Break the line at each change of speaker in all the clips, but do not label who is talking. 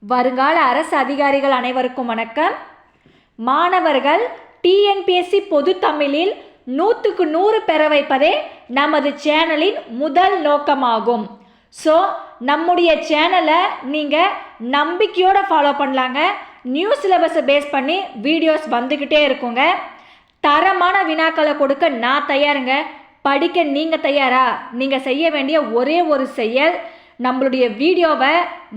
வருங்கால அரசு அதிகாரிகள் அனைவருக்கும் வணக்கம். மாணவர்கள் டிஎன்பிஎஸ்சி பொது தமிழில் 100க்கு 100 பெற வைப்பதே நமது சேனலின் முதல் நோக்கமாகும். ஸோ நம்முடைய சேனலை நீங்கள் நம்பிக்கையோடு ஃபாலோ பண்ணலாங்க. நியூ சிலபஸை பேஸ் பண்ணி வீடியோஸ் வந்துக்கிட்டே இருக்குங்க. தரமான வினாக்களை கொடுக்க நான் தயாருங்க. படிக்க நீங்கள் தயாரா? நீங்கள் செய்ய வேண்டிய ஒரே ஒரு செயல், நம்மளுடைய வீடியோவை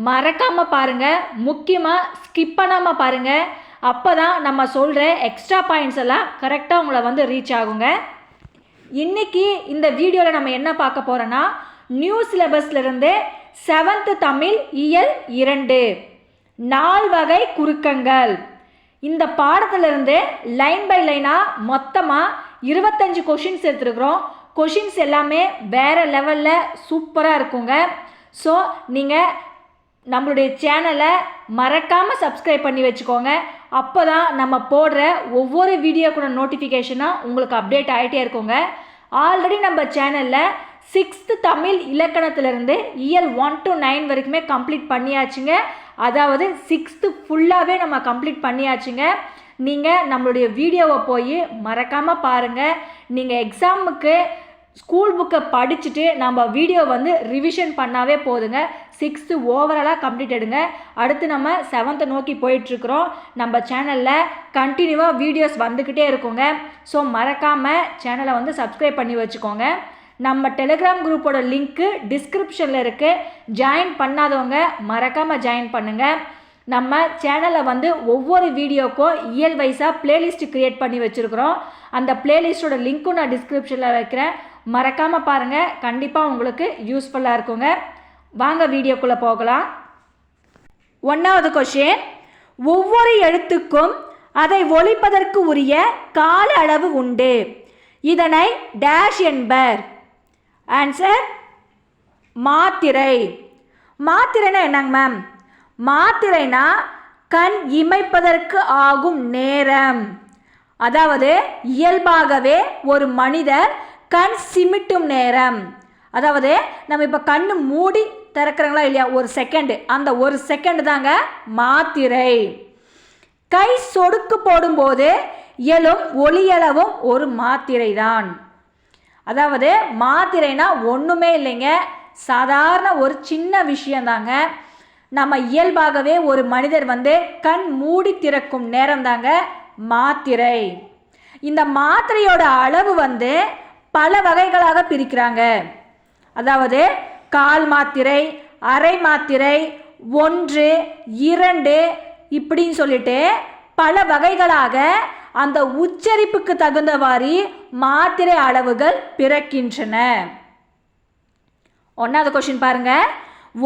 மறக்காமல் பாருங்கள், முக்கியமாக ஸ்கிப் பண்ணாமல் பாருங்கள். அப்போ தான் நம்ம சொல்கிற எக்ஸ்ட்ரா பாயிண்ட்ஸ் எல்லாம் கரெக்டாக உங்களை ரீச் ஆகுங்க. இன்றைக்கி இந்த வீடியோவில் நம்ம என்ன பார்க்க போகிறோன்னா, நியூ சிலபஸ்லேருந்து 7th தமிழ் இயல் 2 4 வகை குறுக்கங்கள். இந்த பாடத்திலிருந்து லைன் பை லைனாக மொத்தமாக 25 கொஷின்ஸ் எடுத்துருக்குறோம். கொஷின்ஸ் எல்லாமே வேறு லெவலில் சூப்பராக இருக்குங்க. ஸோ நீங்கள் நம்மளுடைய சேனலை மறக்காமல் சப்ஸ்கிரைப் பண்ணி வச்சுக்கோங்க. அப்போ தான் நம்ம போடுற ஒவ்வொரு வீடியோக்குள்ள நோட்டிஃபிகேஷனாக உங்களுக்கு அப்டேட் ஆகிட்டே இருக்குங்க. ஆல்ரெடி நம்ம சேனலில் 6th தமிழ் இலக்கணத்திலிருந்து இயல் 1 to 9 வரைக்குமே கம்ப்ளீட் பண்ணியாச்சுங்க. அதாவது 6th ஃபுல்லாகவே நம்ம கம்ப்ளீட் பண்ணியாச்சுங்க. நீங்கள் நம்மளுடைய வீடியோவை போய் மறக்காமல் பாருங்கள். நீங்கள் எக்ஸாமுக்கு ஸ்கூல் புக்கை படிச்சுட்டு நம்ம வீடியோ ரிவிஷன் பண்ணாவே போதுங்க. 6th ஓவராலாக கம்ப்ளீட் எடுங்க. அடுத்து நம்ம 7th நோக்கி போயிட்டுருக்குறோம். நம்ம சேனலில் கண்டினியூவாக வீடியோஸ் வந்துக்கிட்டே இருக்குங்க. ஸோ மறக்காமல் சேனலை சப்ஸ்கிரைப் பண்ணி வச்சுக்கோங்க. நம்ம டெலிகிராம் குரூப்போட லிங்க்கு டிஸ்கிரிப்ஷனில் இருக்குது. ஜாயின் பண்ணாதவங்க மறக்காமல் ஜாயின் பண்ணுங்கள். நம்ம சேனலில் ஒவ்வொரு வீடியோக்கும் இயல் வைஸாக பிளேலிஸ்ட் க்ரியேட் பண்ணி வச்சுருக்குறோம். அந்த பிளேலிஸ்ட்டோட லிங்க்கும் நான் டிஸ்கிரிப்ஷனில் வைக்கிறேன். மறக்காமல் பாருங்கள், கண்டிப்பாக உங்களுக்கு யூஸ்ஃபுல்லாக இருக்குங்க. வாங்க வீடியோக்குள்ளே போகலாம். 1வது கொஷின், ஒவ்வொரு எழுத்துக்கும் அதை ஒலிப்பதற்கு உரிய கால அளவு உண்டு. இதனை டேஷ் என்பர். ஆன்சர் மாத்திரை. மாத்திரைனா என்னங்க மேம்? மாத்திரைனா கண் இமைப்பதற்கு ஆகும் நேரம். அதாவது இயல்பாகவே ஒரு மனிதர் கண் சிமிட்டும் நேரம். அதாவது நம்ம இப்போ கண் மூடி திறக்கிறங்களா இல்லையா, ஒரு செகண்டு, அந்த ஒரு செகண்டு தாங்க மாத்திரை. கை சொடுக்கு போடும்போது எழும் ஒலியளவும் ஒரு மாத்திரை தான். அதாவது மாத்திரைனா ஒன்றுமே இல்லைங்க, சாதாரண ஒரு சின்ன விஷயந்தாங்க. நம்ம இயல்பாகவே ஒரு மனிதர் கண் மூடி திறக்கும் நேரம் தாங்க மாத்திரை. இந்த மாத்திரையோட அளவு பல வகைகளாக பிரிக்கிறாங்க. அதாவது கால் மாத்திரை, அரை மாத்திரை, 1, 2 இப்படின்னு சொல்லிட்டு பல வகைகளாக அந்த உச்சரிப்புக்கு தகுந்தவாறு மாத்திரை அளவுகள் பிறக்கின்றன. 1வது கொஸ்டின் பாருங்க,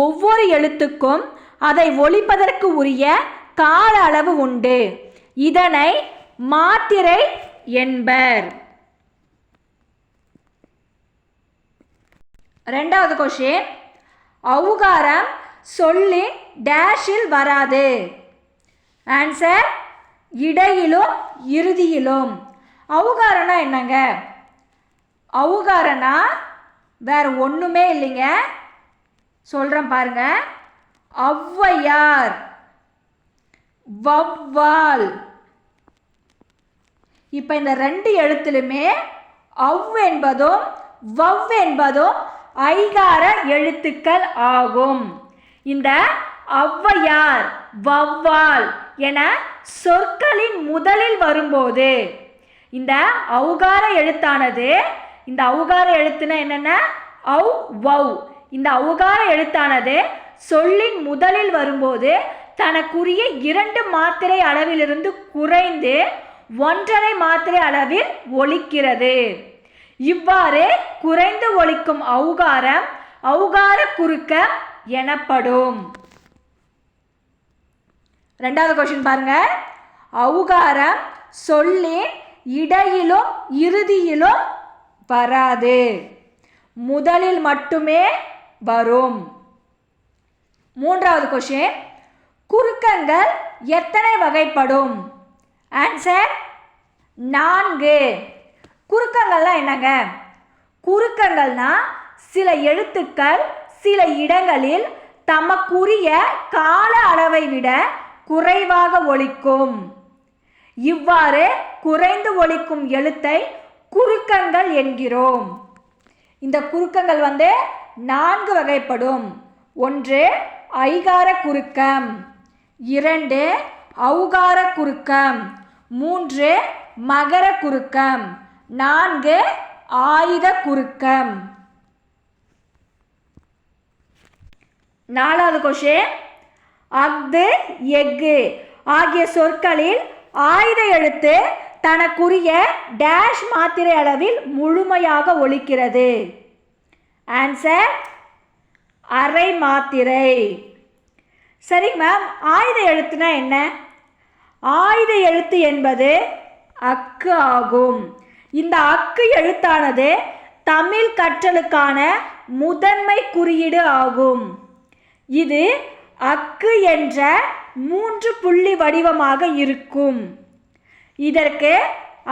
ஒவ்வொரு எழுத்துக்கும் அதை ஒலிப்பதற்கு உரிய கால அளவு உண்டு. இதனை மாத்திரை என்பர். 2வது கொஸ்டின், ஔகாரம் சொல்லி டேஷில் வராது. ஆன்சர் இடையிலும் இறுதியிலும். ஔகாரம்னா என்னங்க? ஔகாரம்னா வேற ஒன்றுமே இல்லைங்க, சொல்கிறேன் பாருங்க. ஔவையார், வௌவால். இப்போ இந்த 2 எழுத்துலுமே ஔ என்பதும் வவ் என்பதும் ஐகார எழுத்துக்கள் ஆகும். இந்த ஔவையார், வௌவால் என சொற்களின் முதலில் வரும்போது இந்த ஔகார எழுத்தானது, இந்த ஔகார எழுத்துனா என்னென்ன? ஔ வௌ. இந்த ஔகார எழுத்தானது சொல்லின் முதலில் வரும்போது தனக்குரிய 2 மாத்திரை அளவிலிருந்து குறைந்து 1.5 மாத்திரை அளவில் ஒலிக்கிறது. இவ்வாறு குறைந்து ஒலிக்கும் ஔகாரம் ஔகார குறுக்கம் எனப்படும். 2வது கொஸ்டின் பாருங்க, ஔகாரம் சொல்லின் இடையிலும் இறுதியிலும் வராது, முதலில் மட்டுமே வரும். 3வது கொஸ்டின், குறுக்கங்கள் எத்தனை வகைப்படும்? ஆன்சர் 4. குறுக்கங்கள்லாம் என்னங்க? குறுக்கங்கள்னா சில எழுத்துக்கள் சில இடங்களில் தமக்குரிய கால அளவை விட குறைவாக ஒலிக்கும். இவ்வாறு குறைந்து ஒலிக்கும் எழுத்தை குறுக்கங்கள் என்கிறோம். இந்த குறுக்கங்கள் 4 வகைப்படும். 1 ஐகார குறுக்கம், 2 ஔகார குறுக்கம், 3 மகர குறுக்கம், 4 ஆயுத குறுக்கம். 4வது கொஸ்டின், அஃது எஃகு ஆகிய சொற்களில் ஆயுத எழுத்து தனக்குரிய டேஷ் மாத்திரை அளவில் முழுமையாக ஒலிக்கிறது. ஆன்சர் அரை மாத்திரை. சரிங்க மேம், ஆயுத எழுத்துனா என்ன? ஆயுத எழுத்து என்பது அக்கு ஆகும். இந்த அக்கு எழுத்தானது தமிழ் கற்றலுக்கான முதன்மை குறியீடு ஆகும். இது அக்கு என்ற 3 புள்ளி வடிவமாக இருக்கும். இதற்கு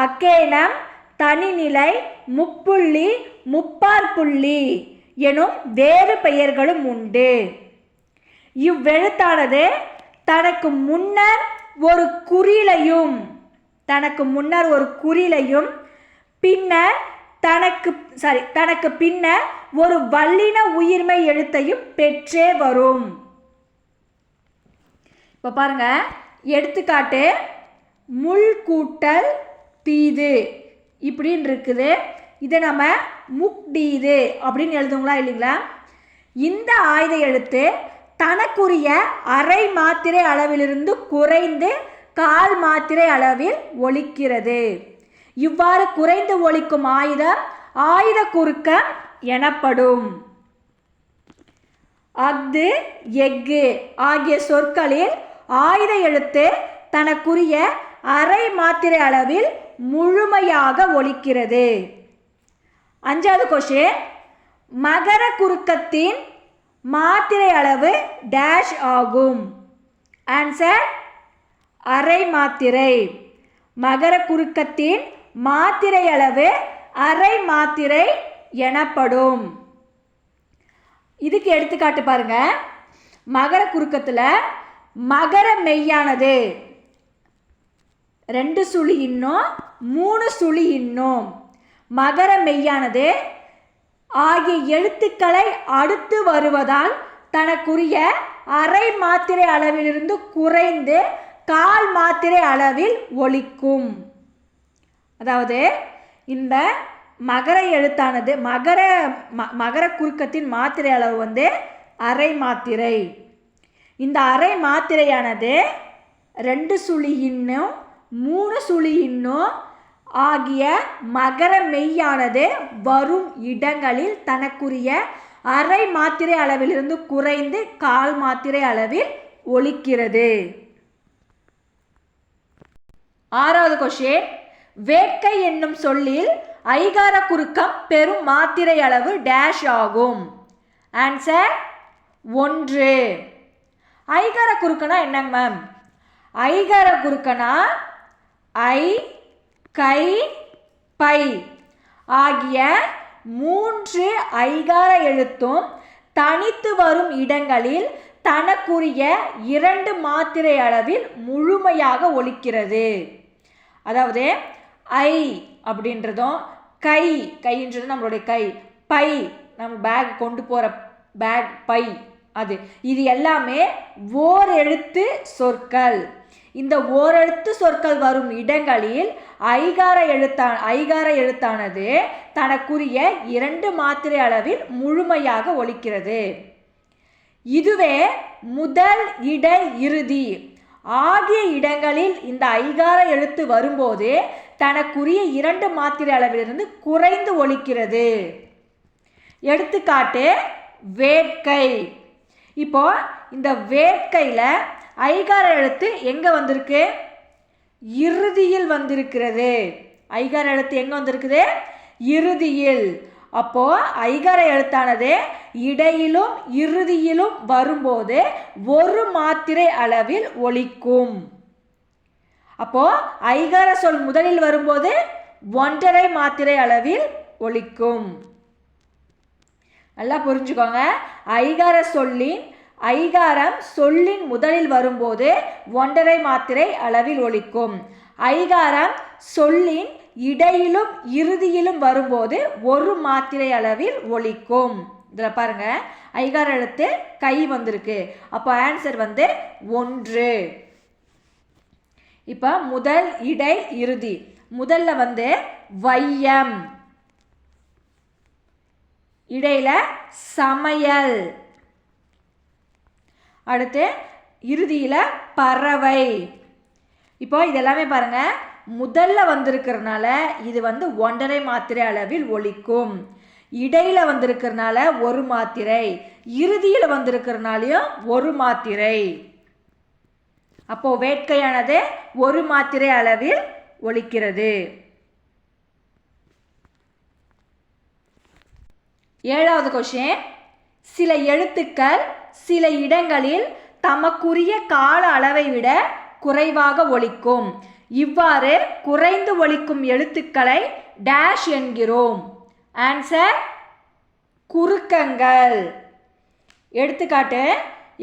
அக்கேனம், தனிநிலை, முப்புள்ளி, முப்பாற்புள்ளி எனும் வேறு பெயர்களும் உண்டு. இவ்வெழுத்தானது தனக்கு முன்னர் ஒரு குறிலையும் பின்னர் தனக்கு பின்னர் ஒரு வல்லின உயிர்மை எழுத்தையும் பெற்றே வரும். இப்போ பாருங்க, எடுத்துக்காட்டு முள் கூட்டல் தீது இப்படின்னு இருக்குது. இதை நம்ம முக்டீது அப்படின்னு எழுதுங்களா இல்லைங்களா? இந்த ஆயுத எழுத்து தனக்குரிய அரை மாத்திரை அளவிலிருந்து குறைந்து கால் மாத்திரை அளவில் ஒலிக்கிறது. இவ்வாறு குறைந்து ஒலிக்கும் ஆயுதம் ஆயுத குறுக்கம் எனப்படும். அஃது எஃகு ஆகிய சொற்களில் ஆயுத எழுத்து தனக்குரிய அரை மாத்திரை அளவில் முழுமையாக ஒலிக்கிறது. 5வது கொஸ்டின், மகர குறுக்கத்தின் மாத்திரை அளவு டேஷ் ஆகும். ஆன்சர் அரை மாத்திரை. மகர குறுக்கத்தின் மாத்திரை அளவு அரை மாத்திரை எனப்படும். இதுக்கு எடுத்துக்காட்டு பாருங்க. மகர குறுக்கத்தில் மகர மெய்யானது 2 சுழி இன்னும் 3 சுழி இன்னும் மகர மெய்யானது ஆகிய எழுத்துக்களை அடுத்து வருவதால் தனக்குரிய அரை மாத்திரை அளவிலிருந்து குறைந்து கால் மாத்திரை அளவில் ஒலிக்கும். அதாவது இந்த மகர எழுத்தானது மகர குறுக்கத்தின் மாத்திரை அளவு அரை மாத்திரை. இந்த அரை மாத்திரையானது 2 சுழி இன்னும் 3 சுழி இன்னும் ஆகிய மகர மெய்யானது வரும் இடங்களில் தனக்குரிய அரை மாத்திரை அளவிலிருந்து குறைந்து கால் மாத்திரை அளவில் ஒலிக்கிறது. 6வது கொஸ்டின், வேட்கை என்னும் சொல்லில் ஐகார குறுக்கம் பெரும் மாத்திரை அளவு டேஷ் ஆகும். ஆன்சர் 1. ஐகார குறுக்கனா என்னங்க மேம்? ஐகார குறுக்கனா ஐ, கை, பை ஆகிய 3 ஐகார எழுத்தும் தனித்து வரும் இடங்களில் தனக்குரிய 2 மாத்திரை அளவில் முழுமையாக ஒலிக்கிறது. அதாவது ஐ அப்படின்றதும் கைன்றது நம்மளுடைய கை, பை நம்ம பேக் கொண்டு போகிற பேக் பை, இது எல்லாமே ஓரெழுத்து சொற்கள். இந்த ஓரெழுத்து சொற்கள் வரும் இடங்களில் ஐகார எழுத்தானது தனக்குரிய 2 மாத்திரை அளவில் முழுமையாக ஒலிக்கிறது. இதுவே முதல், இடை, இறுதி ஆகிய இடங்களில் இந்த ஐகார எழுத்து வரும்போது தனக்குரிய 2 மாத்திரை அளவிலிருந்து குறைந்து ஒலிக்கிறது. எடுத்துக்காட்டு வேட்கை. இப்போ இந்த வேட்கையில் ஐகார எழுத்து எங்கே வந்திருக்கு? இறுதியில் வந்திருக்கிறது. ஐகார எழுத்து எங்கே வந்திருக்குது? இறுதியில். அப்போ ஐகார எழுத்தானது இடையிலும் இறுதியிலும் வரும்போது 1 மாத்திரை அளவில் ஒலிக்கும். அப்போ ஐகார சொல் முதலில் வரும்போது 1.5 மாத்திரை அளவில் ஒலிக்கும். நல்லா புரிஞ்சுக்கோங்க. ஐகார சொல்லின் ஐகாரம் சொல்லின் முதலில் வரும்போது 1½ மாத்திரை அளவில் ஒலிக்கும். ஐகாரம் சொல்லின் இடையிலும் இறுதியிலும் வரும்போது 1 மாத்திரை அளவில் ஒலிக்கும். இதில் பாருங்க, ஐகார எழுத்து கை வந்திருக்கு. அப்போ ஆன்சர் 1. இப்போ முதல் இடை இறுதி. முதல்ல வையம், இடையில சமையல், அடுத்து இறுதியில பறவை. இப்போ இதெல்லாமே பாருங்க, முதல்ல வந்திருக்கிறதுனால இது 1½ மாத்திரை அளவில் ஒலிக்கும். இடையில வந்திருக்கிறதுனால 1 மாத்திரை, இறுதியில் வந்திருக்கிறதுனாலையும் 1 மாத்திரை. அப்போ வேட்கையானது 1 மாத்திரை அளவில் ஒலிக்கிறது. 7வது கொஸ்டின். சில எழுத்துக்கள் சில இடங்களில் தமக்குரிய கால அளவை விட குறைவாக ஒலிக்கும். இவ்வாறு குறைந்து ஒலிக்கும் எழுத்துக்களை டேஷ் என்கிறோம். ஆன்சர் குறுக்கங்கள். எடுத்துக்காட்டு,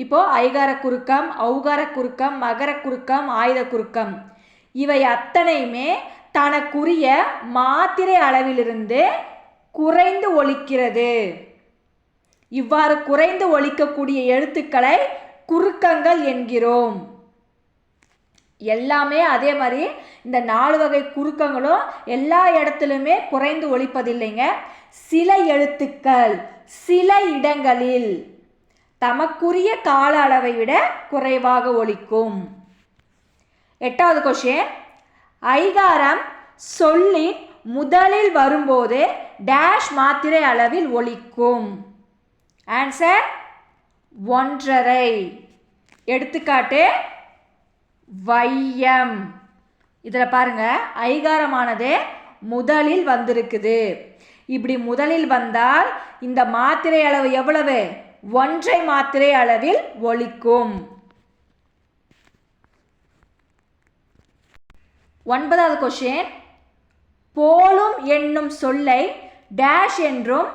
இப்போ ஐகார குறுக்கம், ஔகார குறுக்கம், மகர குறுக்கம், ஆயுத குறுக்கம், இவை அத்தனையுமே தனக்குரிய மாத்திரை அளவிலிருந்து குறைந்து ஒலிக்கிறது. இவ்வாறு குறைந்து ஒலிக்கக்கூடிய எழுத்துக்களை குறுக்கங்கள் என்கிறோம். எல்லாமே அதே மாதிரி இந்த 4 வகை குறுக்கங்களும் எல்லா இடத்துலையுமே குறைந்து ஒலிப்பதில்லைங்க. சில எழுத்துக்கள் சில இடங்களில் தமக்குரிய கால அளவை விட குறைவாக ஒலிக்கும். 8வது கொஸ்டின். ஐகாரம் சொல்லின் முதலில் வரும்போது டேஷ் மாத்திரை அளவில் ஒலிக்கும். ஆன்சர் 1½ எடுத்துக்காட்டு வையம். இதில் பாருங்க, ஐகாரமானது முதலில் வந்திருக்குது. இப்படி முதலில் வந்தால் இந்த மாத்திரை அளவு எவ்வளவு? 1 மாத்திரை அளவில் ஒலிக்கும். 9வது கொஸ்டின். போலும் என்னும் சொல்லை டேஷ் என்றும்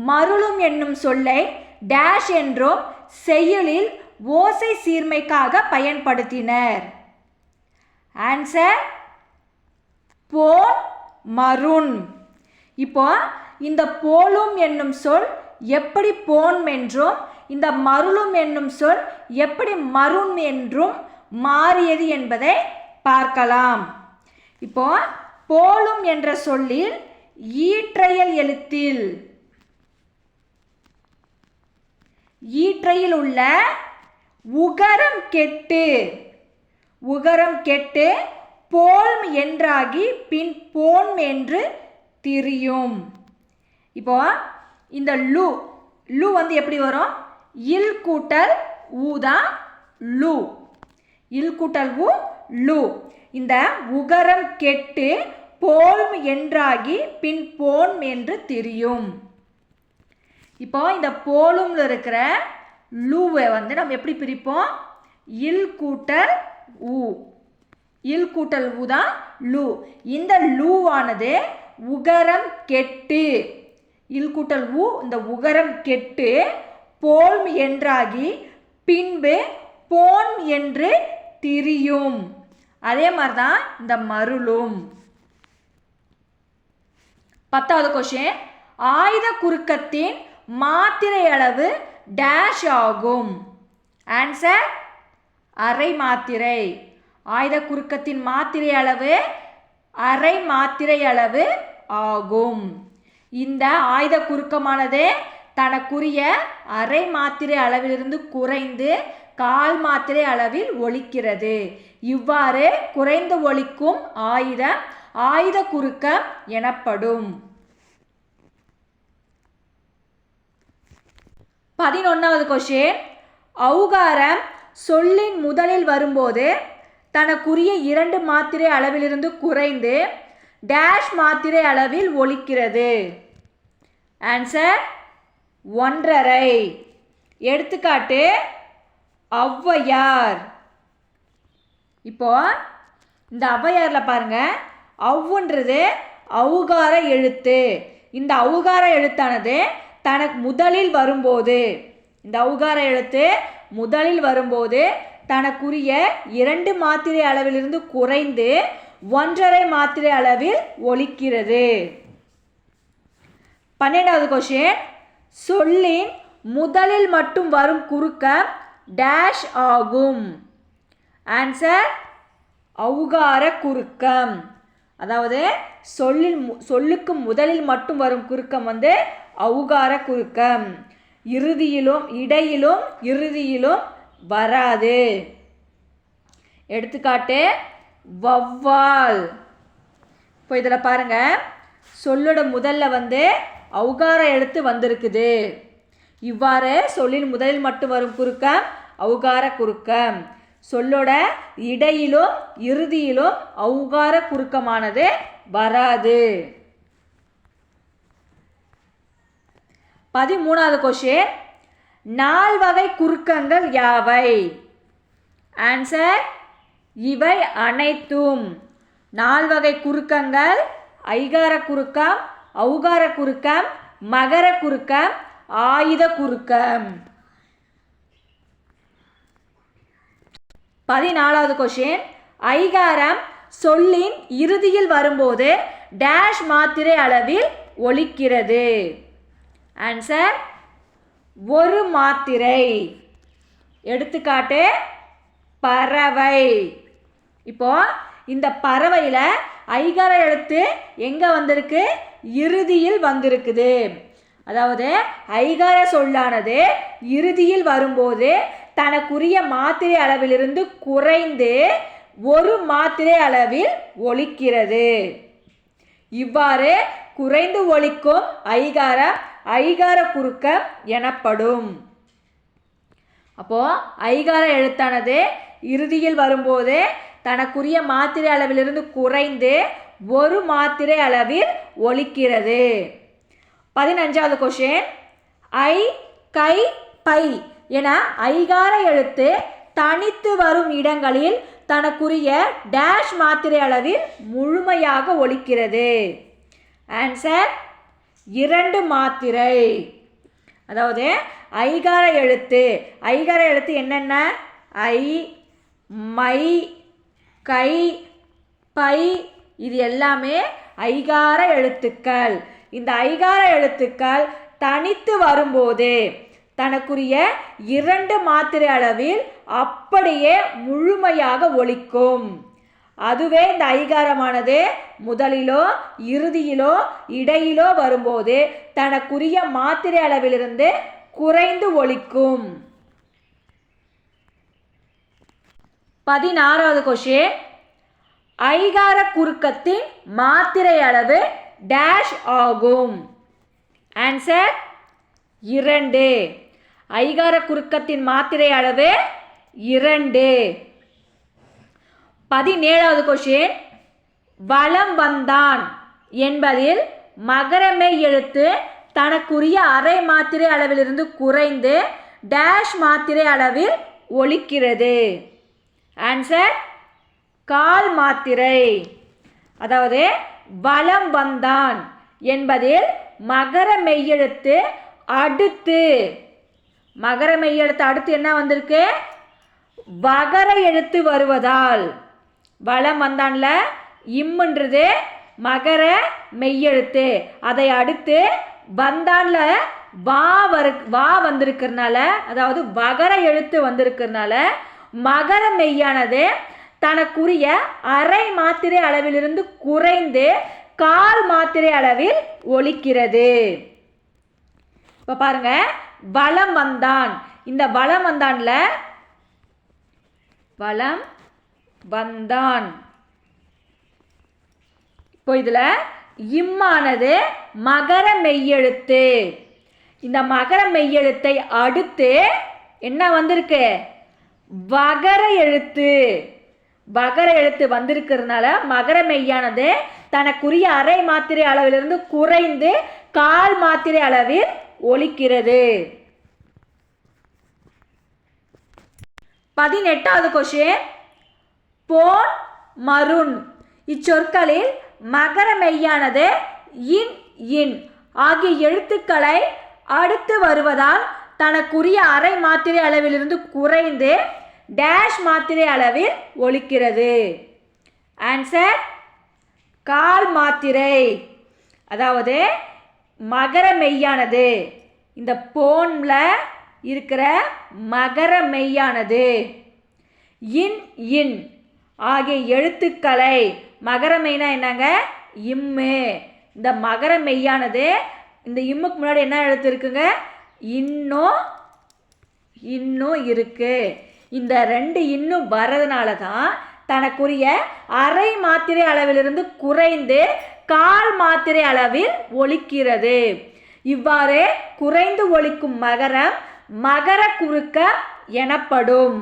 மருளும் என்னும் சொல்லை டேஷ் என்றும் செய்யுளில் ஓசை சீர்மைக்காக பயன்படுத்தினர். ஆன்சர் போன் மருண். இப்போ இந்த போலும் என்னும் சொல் எப்படி போன் என்றும் இந்த மருளும் என்னும் சொல் எப்படி மருண் என்றும் மாறியது என்பதை பார்க்கலாம். இப்போ போலும் என்ற சொல்லில் ஈற்றையல் எழுத்தில் ஈற்றையில் உள்ள உகரம் கெட்டு போல்ம் என்றாகி பின் போன் என்று திரியும். இப்போ இந்த லு எப்படி வரும்? இல் கூட்டல் ஊ தான் லு. இல் கூட்டல் ஊ லு. இந்த உகரம் கெட்டு போல்ம் என்றாகி பின் போன் என்று திரியும். இப்போ இந்த போலும்ல இருக்கிற லூவை நம்ம எப்படி பிரிப்போம்? இல் கூட்டல் ஊ. இல் கூட்டல் ஊ தான் லூ. இந்த லூவானது உகரம் கெட்டு, இல் கூட்டல் ஊ இந்த உகரம் கெட்டு போல்ம் என்றாகி பின்பு போன் என்று திரியும். அதே மாதிரி தான் இந்த மருளும். 10வது கொஸ்டின். ஆயுத குறுக்கத்தின் மாத்திரை அளவு டேஷ் ஆகும். ஆன்சர் அரை மாத்திரை. ஆயுத குறுக்கத்தின் மாத்திரை அளவு அரை மாத்திரை அளவு ஆகும். இந்த ஆயுத குறுக்கமானது தனக்குரிய அரை மாத்திரை அளவிலிருந்து குறைந்து 1/4 மாத்திரை அளவில் ஒலிக்கிறது. இவ்வாறு குறைந்து ஒலிக்கும் ஆயுத குறுக்கம் எனப்படும். 11வது கொஸ்டின். ஔகாரம் சொல்லின் முதலில் வரும்போது தனக்குரிய 2 மாத்திரை அளவிலிருந்து குறைந்து டேஷ் மாத்திரை அளவில் ஒலிக்கிறது. ஆன்சர் 1½ எடுத்துக்காட்டு ஔவையார். இப்போ இந்த ஔவையாரில் பாருங்க, ஔன்றது ஔகார எழுத்து. இந்த ஔகார எழுத்தானது தனக்கு முதலில் வரும்போது, இந்த ஔகார எழுத்து முதலில் வரும்போது தனக்குரிய 2 மாத்திரை அளவிலிருந்து குறைந்து 1.5 மாத்திரை அளவில் ஒலிக்கிறது. 12வது கொஸ்டின், சொல்லின் முதலில் மட்டும் வரும் குறுக்கம் டேஷ் ஆகும். ஆன்சர் ஔகார குறுக்கம். அதாவது சொல்லுக்கு முதலில் மட்டும் வரும் குறுக்கம் ஔகார குறுக்கம். இறுதியிலும் இடையிலும் இறுதியிலும் வராது. எடுத்துக்காட்டு வௌவால். இப்போ இதில் பாருங்க, சொல்லோட முதல்ல ஔகார எழுத்து வந்திருக்குது. இவ்வாறு சொல்லின் முதலில் மட்டும் வரும் குறுக்கம் ஔகார குறுக்கம். சொல்லோட இடையிலும் இறுதியிலும் ஔகார குறுக்கமானது வராது. 13வது கொஸ்டின், 4 வகை குறுக்கங்கள் யாவை? ஆன்சர் இவை அனைத்தும். 4 வகை குறுக்கங்கள் ஐகார குறுக்கம், ஔகார குறுக்கம், மகர குறுக்கம், ஆயுத குறுக்கம். 14வது கொஸ்டின், ஐகாரம் சொல்லின் இறுதியில் வரும்போது டேஷ் மாத்திரை அளவில் ஒலிக்கிறது. ஆன்சர் 1 மாத்திரை. எடுத்துக்காட்டு பறவை. இப்போ இந்த பறவையில் ஐகார எழுத்து எங்கே வந்திருக்கு? இறுதியில் வந்திருக்குது. அதாவது ஐகார சொல்லானது இறுதியில் வரும்போது தனக்குரிய மாத்திரை அளவிலிருந்து குறைந்து 1 மாத்திரை அளவில் ஒலிக்கிறது. இவ்வாறு குறைந்து ஒலிக்கும் ஐகாரம் ஐகார குறுக்கம் எனப்படும். அப்போ ஐகார எழுத்தானது இறுதியில் வரும்போது தனக்குரிய மாத்திரை அளவிலிருந்து குறைந்து 1 மாத்திரை அளவில் ஒலிக்கிறது. 15வது கொஸ்டின், ஐ, கை, பை என ஐகார எழுத்து தனித்து வரும் இடங்களில் தனக்குரிய டேஷ் மாத்திரை அளவில் முழுமையாக ஒலிக்கிறது. ஆன்சர் 2 மாத்திரை. அதாவது ஐகார எழுத்து என்னென்ன? ஐ, மை, கை, பை, இது எல்லாமே ஐகார எழுத்துக்கள். இந்த ஐகார எழுத்துக்கள் தனித்து வரும்போது தனக்குரிய 2 மாத்திரை அளவில் அப்படியே முழுமையாக ஒலிக்கும். அதுவே இந்த ஐகாரமானது முதலிலோ இறுதியிலோ இடையிலோ வரும்போது தனக்குரிய மாத்திரை அளவிலிருந்து குறைந்து ஒலிக்கும். 16வது கொஸ்டின், ஐகார குறுக்கத்தின் மாத்திரை அளவு டேஷ் ஆகும். ஆன்சர் 2. ஐகார குறுக்கத்தின் மாத்திரை அளவு 2. 17வது கொஸ்டின், வலம் வந்தான் என்பதில் மகரமெய் எழுத்து தனக்குரிய அரை மாத்திரை அளவிலிருந்து குறைந்து டேஷ் மாத்திரை அளவில் ஒலிக்கிறது. ஆன்சர் கால் மாத்திரை. அதாவது வலம் வந்தான் என்பதில் மகர மெய்யெழுத்து அடுத்து என்ன வந்திருக்கு? வகர எழுத்து வருவதால் வலம் வந்தான்ல இம்முன்றது மகர மெய்யெழுத்து, அதை அடுத்து வந்தான்ல வா வந்திருக்கிறதுனால, அதாவது வகர எழுத்து வந்திருக்கிறதுனால மகர மெய்யானது தனக்குரிய அரை மாத்திரை அளவிலிருந்து குறைந்து கால் மாத்திரை அளவில் ஒலிக்கிறது. இப்போ பாருங்க, வலம் வந்தான், இந்த வலம் வந்தான்ல வலம் வந்தான், இப்போ இதுல இம்மானது மகர மெய்யெழுத்து. இந்த மகர மெய்யெழுத்தை அடுத்து என்ன வந்திருக்கு? வகர எழுத்து வந்திருக்கிறதுனால மகர மெய்யானது தனக்குரிய அரை மாத்திரை அளவிலிருந்து குறைந்து கால் மாத்திரை அளவில் ஒலிக்கிறது. 18வது கொஸ்டின், போன், மருண் இச்சொற்களில் மகர மெய்யானது இன் ஆகிய எழுத்துக்களை அடுத்து வருவதால் தனக்குரிய அரை மாத்திரை அளவிலிருந்து குறைந்து டேஷ் மாத்திரை அளவில் ஒலிக்கிறது. ஆன்சர் கால் மாத்திரை. அதாவது மகர மெய்யானது, இந்த போன்ல இருக்கிற மகர மெய்யானது இன் இன் ஆகிய எழுத்துக்களை, மகர மெய்னா என்னங்க, இம்மு. இந்த மகர மெய்யானது இந்த இம்முக்கு முன்னாடி என்ன எழுத்து இருக்குங்க, இன்னும் இருக்கு. இந்த ரெண்டு இன்னும் வர்றதுனால தான் தனக்குரிய அரை மாத்திரை அளவிலிருந்து குறைந்து கால் மாத்திரை அளவில் ஒலிக்கிறது. இவ்வாறு குறைந்து ஒலிக்கும் மகரம் மகர குறுக்கம் எனப்படும்.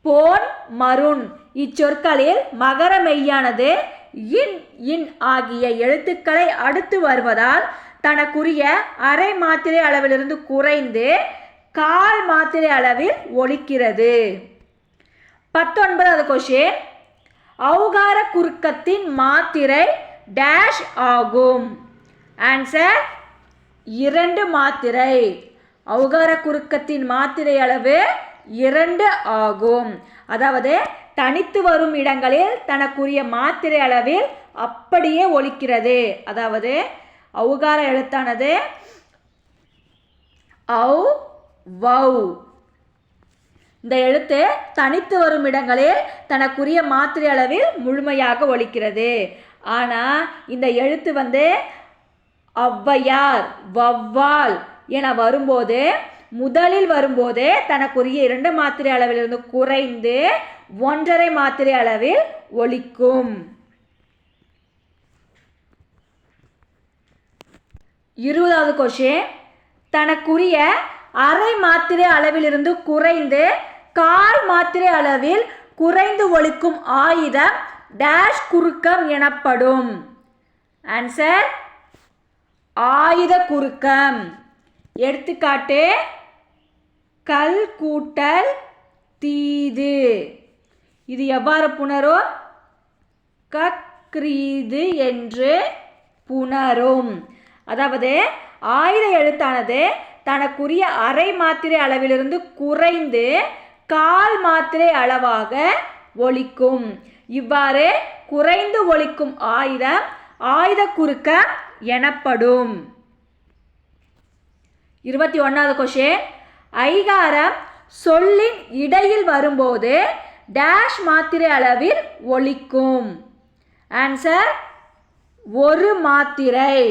போன் மருண் இச்சொற்களில் மகர மெய்யானது இன் இன் ஆகிய எழுத்துக்களை அடுத்து வருவதால் தனக்குரிய அரை மாத்திரை அளவிலிருந்து குறைந்து கால் மாத்திரை அளவில் ஒலிக்கிறது. 19வது கொஸ்டின், ஔகார குறுக்கத்தின் மாத்திரை டேஷ் ஆகும். ஆன்சர் 2 மாத்திரை. ஔகார குறுக்கத்தின் மாத்திரை அளவு 2 ஆகும். அதாவது தனித்து வரும் இடங்களில் தனக்குரிய மாத்திரை அளவில் அப்படியே ஒலிக்கிறது. அதாவது ஔகார எழுத்தானது ஔ வௌ. இந்த எழுத்து தனித்து வரும் இடங்களில் தனக்குரிய மாத்திரை அளவில் முழுமையாக ஒலிக்கிறது. ஆனால் இந்த எழுத்து ஔவையார் வௌவால் என வரும்போது, முதலில் வரும்போது தனக்குரிய 2 மாத்திரை அளவிலிருந்து குறைந்து 1.5 மாத்திரை அளவில் ஒலிக்கும். 20வது கொஸ்டின், தனக்குரிய அரை மாத்திரை அளவிலிருந்து குறைந்து கால் மாத்திரை அளவில் குறைந்து ஒலிக்கும் ஆயுதம் டேஷ் குறுக்கம் எனப்படும். ஆன்சர் ஆயுத குறுக்கம். எடுத்துக்காட்டு கல் கூட்டல் தீது. இது எவ்வாறு புணரும், கக்ரீது என்று புணரும். அதாவது ஆயுத எழுத்தானது தனக்குரிய அரை மாத்திரை அளவிலிருந்து குறைந்து கால் மாத்திரை அளவாக ஒலிக்கும். இவ்வாறு குறைந்து ஒலிக்கும் ஆயுதம் ஆயுத குறுக்கம் எனப்படும். 21வது கொஸ்டின், ஐகாரம் சொல்லின் இடையில் வரும்போது டேஷ் மாத்திரை அளவில் ஒலிக்கும். ஆன்சர் 1 மாத்திரை.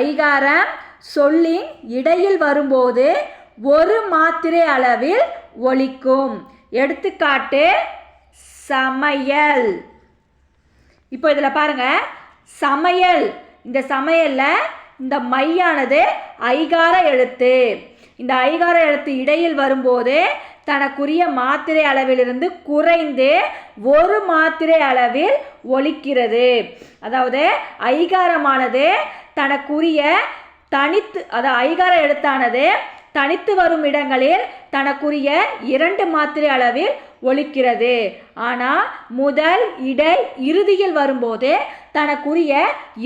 ஐகாரம் சொல்லின் இடையில் வரும்போது 1 மாத்திரை அளவில் ஒலிக்கும். எடுத்துக்காட்டு சமையல். இப்போ இதில் பாருங்க, சமையல், இந்த சமையல்ல இந்த மையானது ஐகார எழுத்து. இந்த ஐகார எழுத்து இடையில் வரும்போது தனக்குரிய மாத்திரை அளவிலிருந்து குறைந்து 1 மாத்திரை அளவில் ஒலிக்கிறது. அதாவது ஐகாரமானது தனக்குரிய ஐகார எழுத்தானது தனித்து வரும் இடங்களில் தனக்குரிய 2 மாத்திரை அளவில் ஒலிக்கிறது. ஆனால் முதல் இடை இறுதியில் வரும்போது தனக்குரிய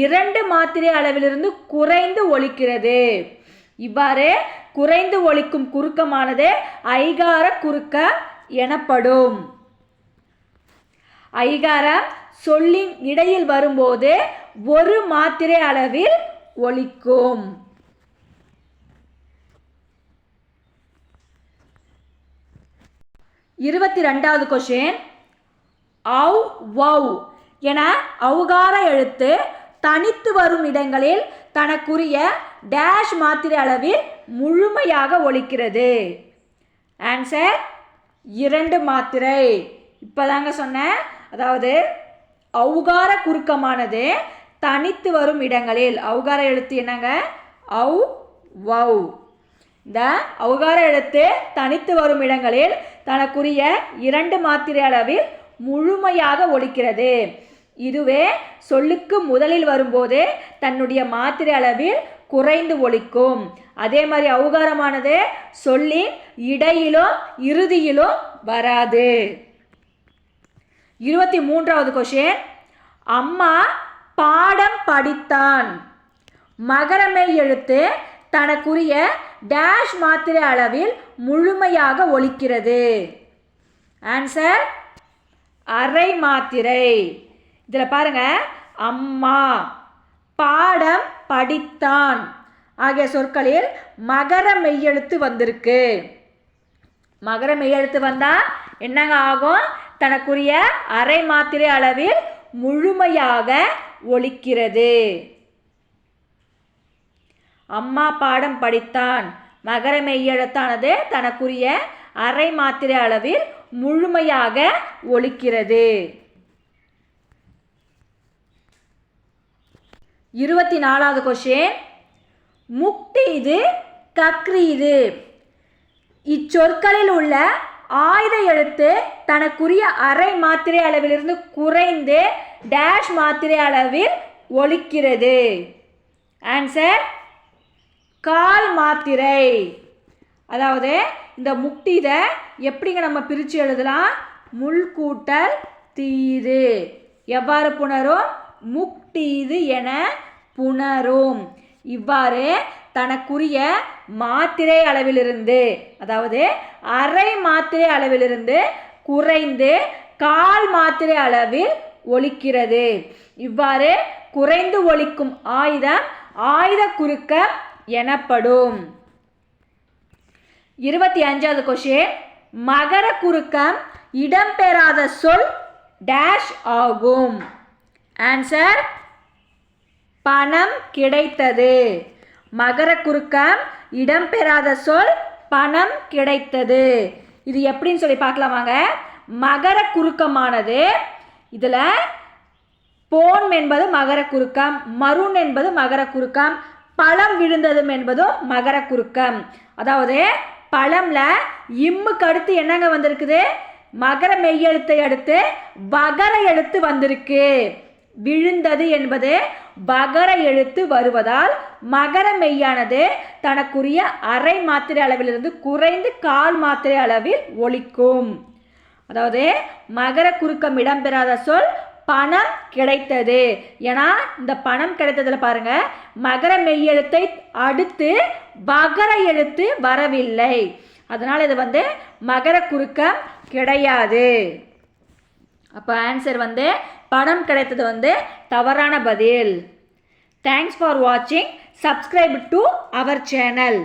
2 மாத்திரை அளவிலிருந்து குறைந்து ஒலிக்கிறது. இவ்வாறு குறைந்து ஒலிக்கும் குறுக்கமானது ஐகார குறுக்கம் எனப்படும். ஐகாரம் சொல்லின் இடையில் வரும்போது 1 மாத்திரை அளவில் ஒலிக்கும். 22வது கொஸ்டின், ஔ வௌ என ஔகார எழுத்து தனித்து வரும் இடங்களில் தனக்குரிய டேஷ் மாத்திரை அளவில் முழுமையாக ஒலிக்கிறது. ஆன்சர் 2 மாத்திரை. இப்போதாங்க சொன்னேன். அதாவது ஔகார குறுக்கமானது தனித்து வரும் இடங்களில், ஔகார எழுத்து என்னங்க, ஔ வௌ. இந்த ஔகார எழுத்து தனித்து வரும் இடங்களில் தனக்குரிய 2 மாத்திரை அளவில் முழுமையாக ஒலிக்கிறது. இதுவே சொல்லுக்கு முதலில் வரும்போது தன்னுடைய மாத்திரை அளவில் குறைந்து ஒலிக்கும். அதே மாதிரி ஔகாரமானது சொல்லின் இடையிலும் இறுதியிலும் வராது. 23வது கொஸ்டின், அம்மா பாடம் படித்தான். மகரமெய் எழுத்து தனக்குரிய டேஷ் மாத்திரை அளவில் முழுமையாக ஒலிக்கிறது. ஆன்சர் அரை மாத்திரை. இதில் பாருங்க, அம்மா, பாடம், படித்தான் ஆகிய சொற்களில் மகர மெய்யெழுத்து வந்திருக்கு. மகர மெய்யெழுத்து வந்தால் என்னங்க ஆகும்? தனக்குரிய அரை மாத்திரை அளவில் முழுமையாக ஒலிக்கிறது. அம்மா பாடம் படித்தான், மகர மெய்யெழுத்தானது தனக்குரிய அரை மாத்திரை அளவில் முழுமையாக ஒலிக்கிறது. 24வது கொஸ்டின். முக்தீது, கக்ரீது இச்சொற்களில் உள்ள ஆயுத எழுத்து தனக்குரிய அரை மாத்திரை அளவிலிருந்து குறைந்து டேஷ் மாத்திரை அளவில் ஒலிக்கிறது. ஆன்சர் கால் மாத்திரை. அதாவது இந்த முக்தீதை எப்படிங்க நம்ம பிரித்து எழுதலாம்? முள் கூட்டல் தீது. எவ்வாறு புணரும்? முக்தீது என புணரும். இவ்வாறு தனக்குரிய மாத்திரை அளவிலிருந்து, அதாவது அரை மாத்திரை அளவிலிருந்து குறைந்து கால் மாத்திரை அளவில் ஒலிக்கிறது. இவ்வாறு குறைந்து ஒலிக்கும் ஆயுதம் ஆயுத குறுக்கம் எனப்படும். 25வது கொஸ்டின். மகர குறுக்கம் இடம்பெறாத சொல் டேஷ் ஆகும். ஆன்சர் பணம் கிடைத்தது. மகர குறுக்கம் இடம்பெறாத சொல் பணம் கிடைத்தது. இது எப்படின்னு சொல்லி பார்க்கலாமாங்க? மகர குறுக்கமானது, இதில் போன் என்பது மகர குறுக்கம், மருண் என்பது மகர குறுக்கம், பழம் விழுந்ததும் என்பதும் மகர குறுக்கம். அதாவது பழம்ல இம்முக்கு அடுத்து என்னங்க வந்திருக்குது? மகர மெய்யெழுத்தை அடுத்து வகர எழுத்து வந்திருக்கு. விழுந்தது என்பது வகர எழுத்து வருவதால் மகர மெய்யானது தனக்குரிய அரை மாத்திரை அளவிலிருந்து குறைந்து கால் மாத்திரை அளவில் ஒலிக்கும். அதாவது மகர குறுக்கம் இடம்பெறாத சொல் பணம் கிடைத்தது. ஏன்னா இந்த பணம் கிடைத்ததில் பாருங்க, மகர மெய்யெழுத்தை அடுத்து வகர எழுத்து வரவில்லை. அதனால் இது மகர குறுக்கம் கிடையாது. அப்போ ஆன்சர் பணம் கிடைத்தது தவறான பதில். தேங்க்ஸ் ஃபார் வாட்சிங். Subscribe to our channel.